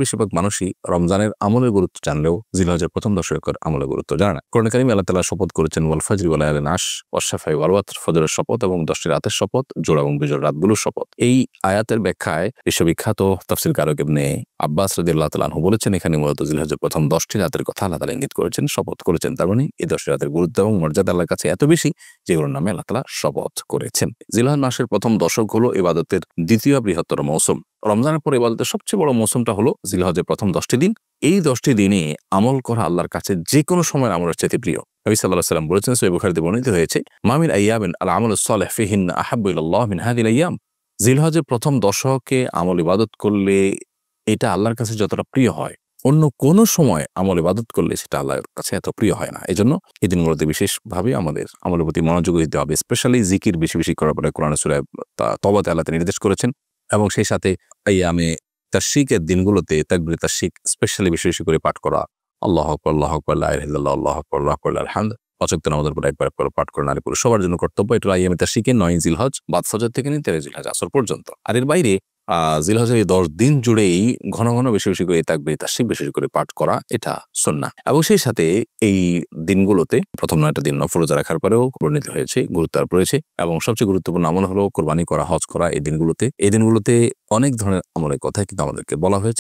বেশিরভাগ মানুষই রমজানের আমলের গুরুত্ব জানলেও জিলহজের প্রথম 10 রেখার আমলের গুরুত্ব জানে না। কোরআনে কারিমে আল্লাহ তাআলা শপথ করেছেন ওয়াল ফাজরি ওয়া লায়ালিন আশ ওয়াশ শাফা'i ওয়াল ওয়াতর, ফজরের শপথ এবং 10টি রাতের শপথ, জোড়া এবং বিজোড় রাতগুলোর শপথ। এই আয়াতের ব্যাখ্যায় বিশ্ববিখ্যাত তাফসীরকারক ইবনে আব্বাস রাদিয়াল্লাহু তাআলা আনহু বলেছেন, এখানে মূলত জিলহজের প্রথম 10টি রাতের কথা আল্লাহ তাআলা ইঙ্গিত করেছেন, শপথ করেছেন। তার মানে এই 10টি রাতের গুরুত্ব এবং মর্যাদা আল্লাহর কাছে এত বেশি যেগুলোর নামে আল্লাহ তাআলা শপথ করেছেন। জিলহজ মাসের প্রথম দশক হলো ইবাদতের দ্বিতীয় বৃহত্তর মৌসুম। রমজানের পর ইবাদতের সবচেয়ে বড় মৌসুমটা হলো জিলহজের প্রথম 10টি দিন। এই 10টি দিনে আমল করা আল্লাহর কাছে যে কোনো সময়ের আমলের চাইতে প্রিয়। নবী সাল্লাল্লাহু আলাইহি ওয়াসাল্লাম বলেছেন, সহিহ বুখারীতে বর্ণিত হয়েছে, মা মিন আইয়ামিন আল আমালুস সালিহ ফিহিন্না আহাব্বু ইলাল্লাহ মিন হাযিহিল আইয়াম। জিলহজের প্রথম দশকে আমল ইবাদত করলে এটা আল্লাহর কাছে যতটা প্রিয় হয়, অন্য কোনো সময় আমল ইবাদত করলে সেটা আল্লাহর কাছে এত প্রিয় হয় না। এজন্য এই দিনগুলোতে বিশেষভাবে আমাদের আমলের প্রতি মনোযোগ দিতে হবে। স্পেশালি জিকির বেশি বেশি করার পরে কোরআন সূরা তওবাতে আল্লাহ নির্দেশ করেছেন, এবং সেই সাথে আইয়ামে তাশরিকের দিনগুলোতে তাকবীরে তাশরিক স্পেশালি বেশি বেশি করে পাঠ করা। আল্লাহু আকবার, আল্লাহু আকবার, লা ইলাহা ইল্লাল্লাহ, আল্লাহু আকবার, আল্লাহু আকবার, লিল হামদ। ৫ ওয়াক্ত নামাজের পর একবার করে পাঠ করে নারী পুরুষ সবার জন্য কর্তব্য। এটা আইয়ামে তাশরিকে 9 জিলহজ বাদ ফজর থেকে নিয়ে 13 জিলহজ আসর পর্যন্ত। আর এর বাইরে জিলহজের এই 10 দিন জুড়েই ঘন ঘন বেশি বেশি করে তাকবীর তাশরিক বেশি বেশি করে পাঠ করা এটা সুন্নাহ। এবং সেই সাথে এই দিনগুলোতে প্রথম 9টা দিন নফল রোজা রাখার পরেও বর্ণিত হয়েছে, গুরুত্ব আরোপ রয়েছে। এবং সবচেয়ে গুরুত্বপূর্ণ আমল হলো কোরবানি করা, হজ করা। এই দিনগুলোতে অনেক ধরনের আমলের কথা কিন্তু আমাদেরকে বলা হয়েছে।